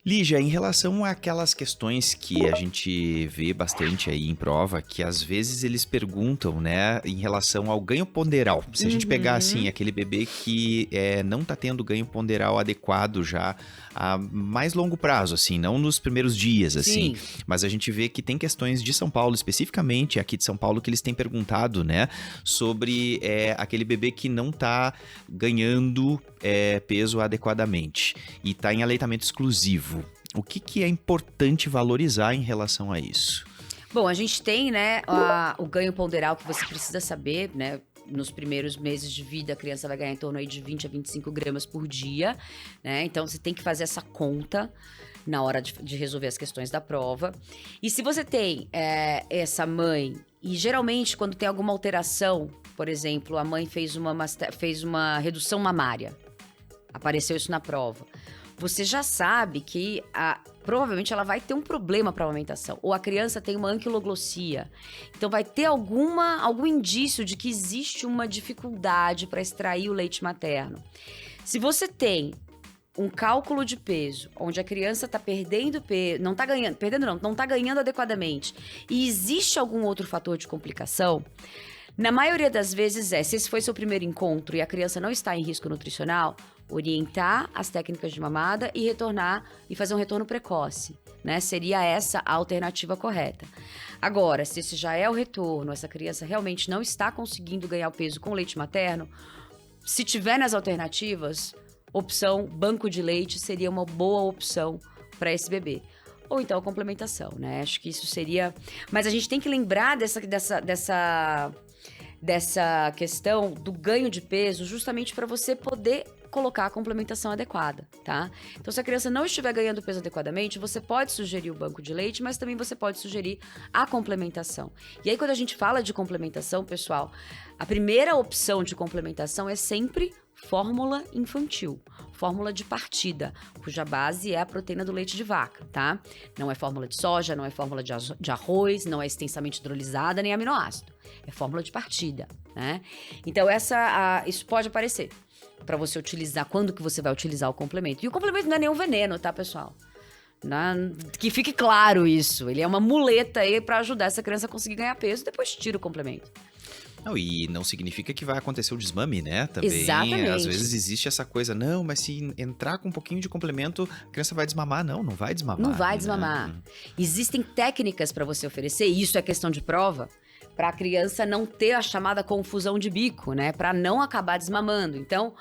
Lígia, em relação àquelas questões que a gente vê bastante aí em prova, que às vezes eles perguntam, né, em relação ao ganho ponderal. Se a gente pegar, assim, aquele bebê que não tá tendo ganho ponderal adequado já a mais longo prazo, assim, não nos primeiros dias, assim, Sim. mas a gente vê que tem questões de São Paulo, especificamente aqui de São Paulo, que eles têm perguntado, né, sobre aquele bebê que não tá ganhando peso adequadamente e tá em aleitamento exclusivo. O que é importante valorizar em relação a isso? Bom, a gente tem, né, o ganho ponderal que você precisa saber, né? Nos primeiros meses de vida, a criança vai ganhar em torno aí de 20 a 25 gramas por dia, né? Então, você tem que fazer essa conta na hora de resolver as questões da prova. E se você tem essa mãe, e geralmente quando tem alguma alteração, por exemplo, a mãe fez uma redução mamária, apareceu isso na prova, você já sabe que provavelmente ela vai ter um problema para amamentação. Ou a criança tem uma anquiloglossia. Então vai ter algum indício de que existe uma dificuldade para extrair o leite materno. Se você tem um cálculo de peso, onde a criança está perdendo peso, não está ganhando adequadamente, e existe algum outro fator de complicação, na maioria das vezes se esse foi seu primeiro encontro e a criança não está em risco nutricional, orientar as técnicas de mamada e retornar e fazer um retorno precoce, né? Seria essa a alternativa correta. Agora, se esse já é o retorno, essa criança realmente não está conseguindo ganhar o peso com leite materno, se tiver nas alternativas, opção banco de leite seria uma boa opção para esse bebê. Ou então a complementação, né? Acho que isso seria... Mas a gente tem que lembrar dessa questão do ganho de peso justamente para você poder colocar a complementação adequada, tá? Então, se a criança não estiver ganhando peso adequadamente, você pode sugerir o banco de leite, mas também você pode sugerir a complementação. E aí, quando a gente fala de complementação, pessoal, a primeira opção de complementação é sempre fórmula infantil, fórmula de partida, cuja base é a proteína do leite de vaca, tá? Não é fórmula de soja, não é fórmula de arroz, não é extensamente hidrolisada, nem aminoácido. É fórmula de partida, né? Então, isso pode aparecer para você utilizar, quando que você vai utilizar o complemento. E o complemento não é nenhum veneno, tá, pessoal? Que fique claro isso. Ele é uma muleta aí para ajudar essa criança a conseguir ganhar peso e depois tira o complemento. Não, e não significa que vai acontecer o desmame, né? Também, Exatamente. às vezes existe essa coisa, não, mas se entrar com um pouquinho de complemento, a criança vai desmamar. Não vai desmamar. Não vai né? desmamar. Existem técnicas para você oferecer, e isso é questão de prova, para a criança não ter a chamada confusão de bico, né? Para não acabar desmamando. Então,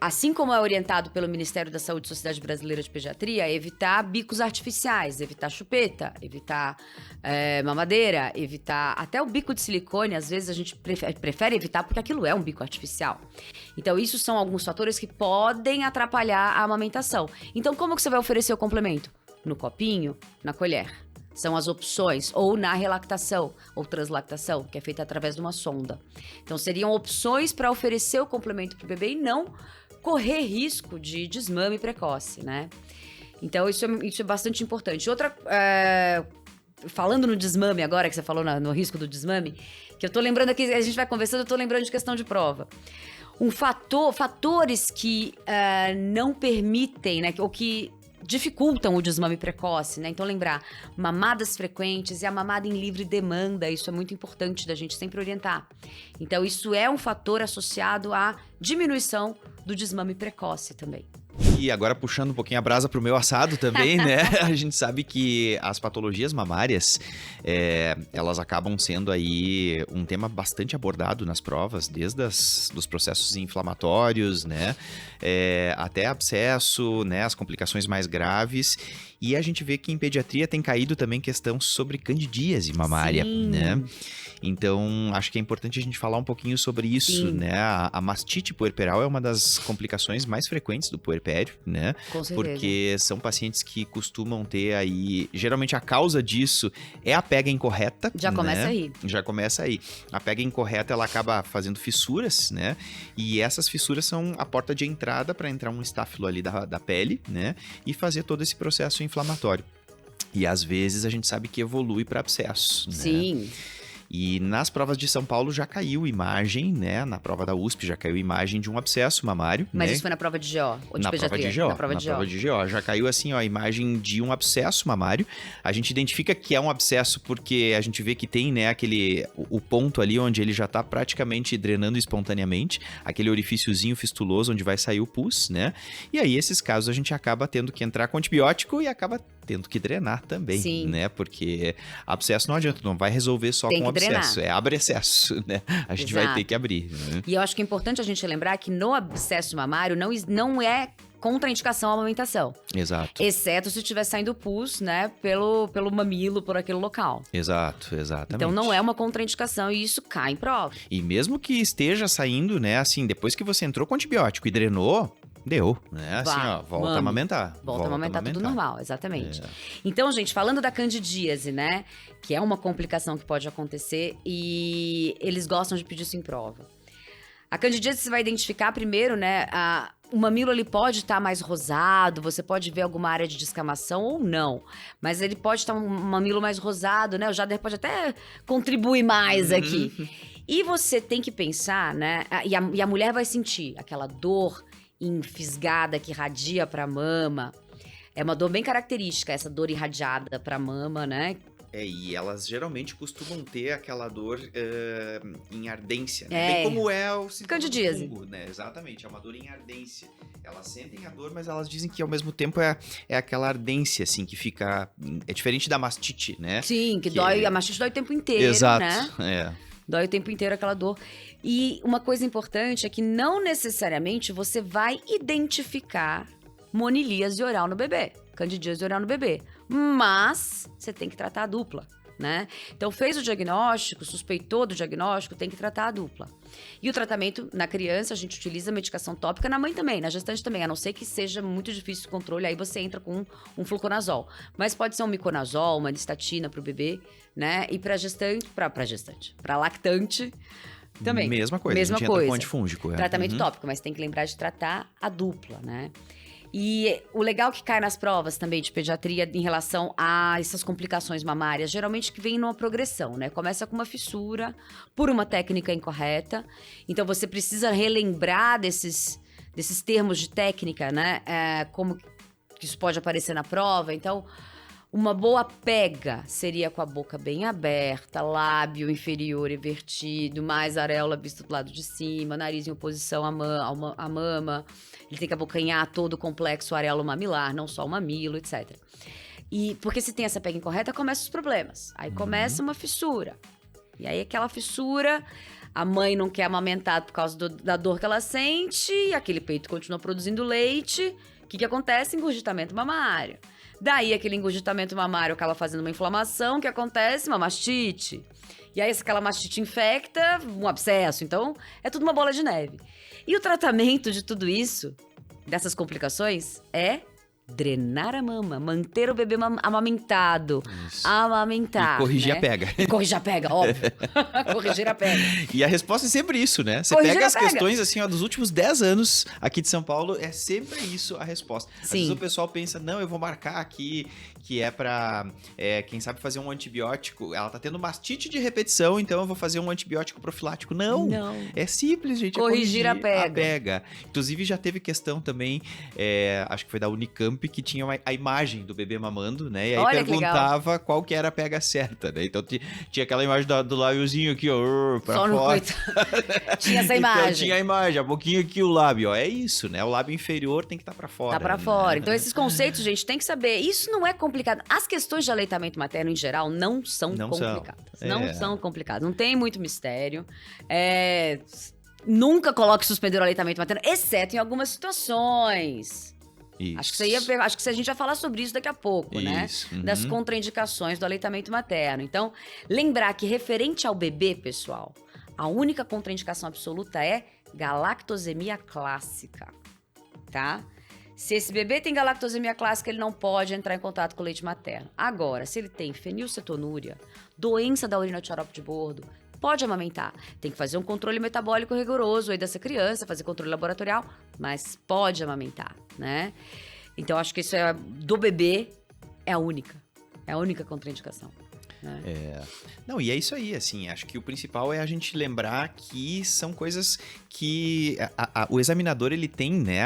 assim como é orientado pelo Ministério da Saúde e Sociedade Brasileira de Pediatria, evitar bicos artificiais, evitar chupeta, evitar mamadeira, evitar até o bico de silicone, às vezes a gente prefere evitar porque aquilo é um bico artificial. Então, isso são alguns fatores que podem atrapalhar a amamentação. Então, como que você vai oferecer o complemento? No copinho, na colher. São as opções, ou na relactação, ou translactação, que é feita através de uma sonda. Então, seriam opções para oferecer o complemento para o bebê e não correr risco de desmame precoce, né? Então, isso é bastante importante. Outra, falando no desmame agora, que você falou no risco do desmame, que eu tô lembrando aqui, a gente vai conversando, eu tô lembrando de questão de prova. Fatores que não permitem, né, ou que dificultam o desmame precoce, né? Então, lembrar, mamadas frequentes e a mamada em livre demanda, isso é muito importante da gente sempre orientar. Então, isso é um fator associado à diminuição do desmame precoce também. E agora puxando um pouquinho a brasa pro meu assado também, né? A gente sabe que as patologias mamárias, elas acabam sendo aí um tema bastante abordado nas provas, desde dos processos inflamatórios, né? Até abscesso, né? As complicações mais graves. E a gente vê que em pediatria tem caído também questão sobre candidíase mamária, Sim. né? Então, acho que é importante a gente falar um pouquinho sobre isso, Sim. né? A mastite puerperal é uma das complicações mais frequentes do puerpério, né? Com certeza. Porque são pacientes que costumam ter aí... Geralmente a causa disso é a pega incorreta. Já começa aí. Já começa aí. A pega incorreta, ela acaba fazendo fissuras, né? E essas fissuras são a porta de entrada para entrar um estáfilo ali da pele, né? E fazer todo esse processo inflamatório. E às vezes a gente sabe que evolui para abscessos, né? Sim. E nas provas de São Paulo já caiu imagem, né? Na prova da USP já caiu imagem de um abscesso mamário. Mas né? isso foi na prova de GO? Ou de Na pediatria? prova de GO. Já caiu assim, ó, a imagem de um abscesso mamário. A gente identifica que é um abscesso porque a gente vê que tem, né, o ponto ali onde ele já tá praticamente drenando espontaneamente, aquele orifíciozinho fistuloso onde vai sair o pus, né? E aí, esses casos, a gente acaba tendo que entrar com antibiótico e acaba tendo que drenar também, Sim. né? Porque abscesso não adianta, não vai resolver só Tem com que abscesso. drenar. É abre excesso, né? A gente vai ter que abrir, né? E eu acho que é importante a gente lembrar que no abscesso mamário não é contraindicação à amamentação. Exato. Exceto se estiver saindo pus, né, pelo mamilo, por aquele local. Exato, exatamente. Então não é uma contraindicação e isso cai em prova. E mesmo que esteja saindo, né, assim, depois que você entrou com antibiótico e drenou, deu, né? Assim, ó, volta a amamentar. Volta a amamentar tudo normal, exatamente. Então, gente, falando da candidíase, né, que é uma complicação que pode acontecer e eles gostam de pedir isso em prova. A candidíase você vai identificar primeiro, né, o mamilo ele pode estar mais rosado, você pode ver alguma área de descamação ou não. Mas ele pode estar um mamilo mais rosado, né? O Jader pode até contribuir mais aqui. E você tem que pensar, né? E a mulher vai sentir aquela dor enfisgada que irradia pra mama. É uma dor bem característica, essa dor irradiada pra mama, né? E elas geralmente costumam ter aquela dor em ardência, né? Bem como é o sintoma do fungo, né? Exatamente, é uma dor em ardência. Elas sentem a dor, mas elas dizem que ao mesmo tempo é aquela ardência, assim, que fica... É diferente da mastite, né? Sim, que dói, a mastite dói o tempo inteiro, exato, né? Dói o tempo inteiro aquela dor. E uma coisa importante é que não necessariamente você vai identificar monilíase oral no bebê, candidíase oral no bebê. Mas você tem que tratar a dupla, né? Então, fez o diagnóstico, suspeitou do diagnóstico, tem que tratar a dupla. E o tratamento na criança, a gente utiliza medicação tópica, na mãe também, na gestante também, a não ser que seja muito difícil o controle, aí você entra com um fluconazol. Mas pode ser um miconazol, uma nistatina pro bebê, né? E pra lactante também. Mesma coisa, mesma a gente coisa. Entra com antifúngico. Tratamento tópico, mas tem que lembrar de tratar a dupla, né? E o legal que cai nas provas também de pediatria em relação a essas complicações mamárias, geralmente que vem numa progressão, né? Começa com uma fissura por uma técnica incorreta. Então, você precisa relembrar desses termos de técnica, né? Como que isso pode aparecer na prova. Então, uma boa pega seria com a boca bem aberta, lábio inferior invertido, mais areola vista do lado de cima, nariz em oposição à mama. Ele tem que abocanhar todo o complexo areolo mamilar, não só o mamilo, etc. E porque se tem essa pega incorreta, começam os problemas. Aí começa uma fissura. E aí aquela fissura, a mãe não quer amamentar por causa da dor que ela sente, e aquele peito continua produzindo leite. O que acontece? Engurgitamento mamário. Daí, aquele engurgitamento mamário acaba fazendo uma inflamação, o que acontece? Uma mastite. E aí, se aquela mastite infecta, um abscesso. Então, é tudo uma bola de neve. E o tratamento de tudo isso, dessas complicações, é drenar a mama, manter o bebê amamentado. Isso. Amamentar. E corrigir, né? a pega. E corrigir a pega, óbvio. Corrigir a pega. E a resposta é sempre isso, né? Você corrigir pega as questões, assim, ó, dos últimos 10 anos aqui de São Paulo, é sempre isso a resposta. Às vezes o pessoal pensa, não, eu vou marcar aqui que é pra, quem sabe, fazer um antibiótico. Ela tá tendo mastite de repetição, então eu vou fazer um antibiótico profilático. Não. É simples, gente. Corrigir a pega. A pega. Inclusive, já teve questão também, acho que foi da Unicamp, que tinha a imagem do bebê mamando, né? E aí perguntava qual que era a pega certa, né? Então tinha aquela imagem do lábiozinho aqui, ó, pra só fora. Tinha essa imagem. Então tinha a imagem, a boquinha aqui, o lábio, ó. É isso, né? O lábio inferior tem que estar pra fora. Tá pra fora. Então esses conceitos, gente, tem que saber. Isso não é complicado. As questões de aleitamento materno, em geral, não são complicadas. Não são complicadas. Não tem muito mistério. Nunca coloque suspender o aleitamento materno, exceto em algumas situações. Isso. Acho que a gente vai falar sobre isso daqui a pouco, né? Das contraindicações do aleitamento materno. Então, lembrar que referente ao bebê, pessoal, a única contraindicação absoluta é galactosemia clássica, tá? Se esse bebê tem galactosemia clássica, ele não pode entrar em contato com o leite materno. Agora, se ele tem fenilcetonúria, doença da urina de xarope de bordo, pode amamentar. Tem que fazer um controle metabólico rigoroso aí dessa criança, fazer controle laboratorial, mas pode amamentar, né? Então, acho que isso do bebê é a única contraindicação. né? Não, e é isso aí, assim, acho que o principal é a gente lembrar que são coisas que o examinador, ele tem, né,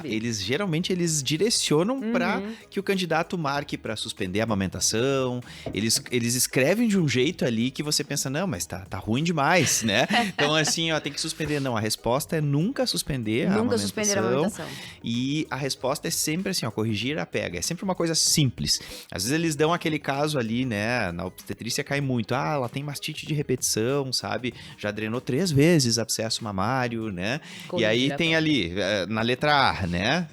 Ele sabe. geralmente eles direcionam para Uhum. que o candidato marque para suspender a amamentação, eles escrevem de um jeito ali que você pensa, não, mas tá ruim demais, né? Então, assim, ó, tem que suspender. Não, a resposta é nunca suspender a Nunca suspender a amamentação, amamentação. e a resposta é sempre assim, ó, corrigir a pega, é sempre uma coisa simples. Às vezes eles dão aquele caso ali, né, na obstetrícia cai muito, ela tem mastite de repetição, sabe? Já drenou 3 vezes abscesso mamário, né? E aí Corrigir a tem pega. ali, na letra A, né?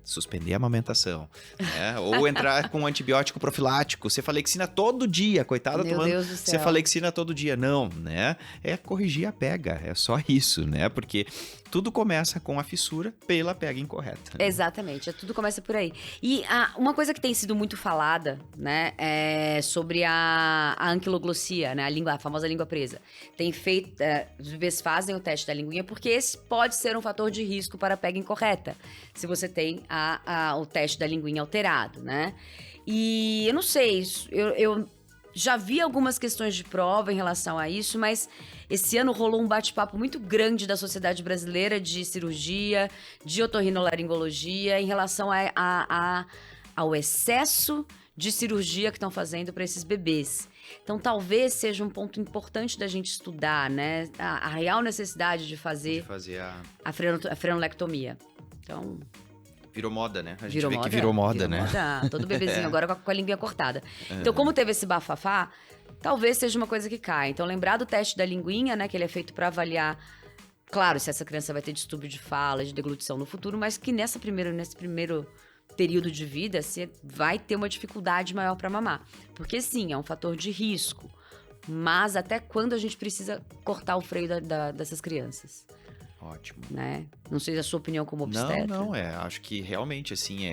Suspender a amamentação, né? Ou entrar com um antibiótico profilático, cefalexina todo dia, coitada, Meu tomando Deus do céu. cefalexina todo dia. Não, né? É corrigir a pega, é só isso, né? Porque tudo começa com a fissura pela pega incorreta. Exatamente, tudo começa por aí. E uma coisa que tem sido muito falada, né, é sobre a anquiloglossia, né, a famosa língua presa. Tem feito, os bebês fazem o teste da linguinha porque esse pode ser um fator de risco para a pega incorreta, se você tem o teste da linguinha alterado, né? E eu não sei, eu já vi algumas questões de prova em relação a isso, mas esse ano rolou um bate-papo muito grande da Sociedade Brasileira de Cirurgia, de Otorrinolaringologia, em relação ao excesso de cirurgia que estão fazendo para esses bebês. Então, talvez seja um ponto importante da gente estudar, né? A real necessidade de De fazer fazer a frenolectomia. Então, Virou moda, né? A gente virou vê moda, que virou moda, né? moda. Todo bebezinho agora com a linguinha cortada. Então, como teve esse bafafá, talvez seja uma coisa que cai. Então, lembrar do teste da linguinha, né? Que ele é feito para avaliar, claro, se essa criança vai ter distúrbio de fala, de deglutição no futuro, mas que nesse primeiro período de vida, você vai ter uma dificuldade maior para mamar. Porque, sim, é um fator de risco. Mas até quando a gente precisa cortar o freio dessas crianças? Ótimo. Né? Não sei a sua opinião como obstetra. Não, acho que realmente, assim,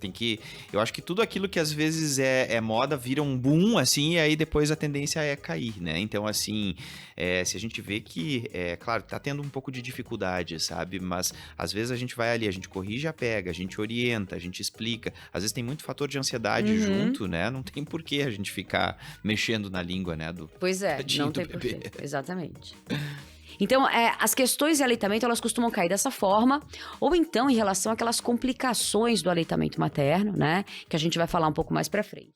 tem que... Eu acho que tudo aquilo que às vezes é moda vira um boom, assim, e aí depois a tendência é cair, né? Então, assim, se a gente vê que, claro, tá tendo um pouco de dificuldade, sabe? Mas às vezes a gente vai ali, a gente corrige a pega, a gente orienta, a gente explica. Às vezes tem muito fator de ansiedade junto, né? Não tem por que a gente ficar mexendo na língua, né? Pois é, tadinho não do tem bebê. porquê. Exatamente. Então, as questões de aleitamento, elas costumam cair dessa forma, ou então em relação àquelas complicações do aleitamento materno, né? Que a gente vai falar um pouco mais pra frente.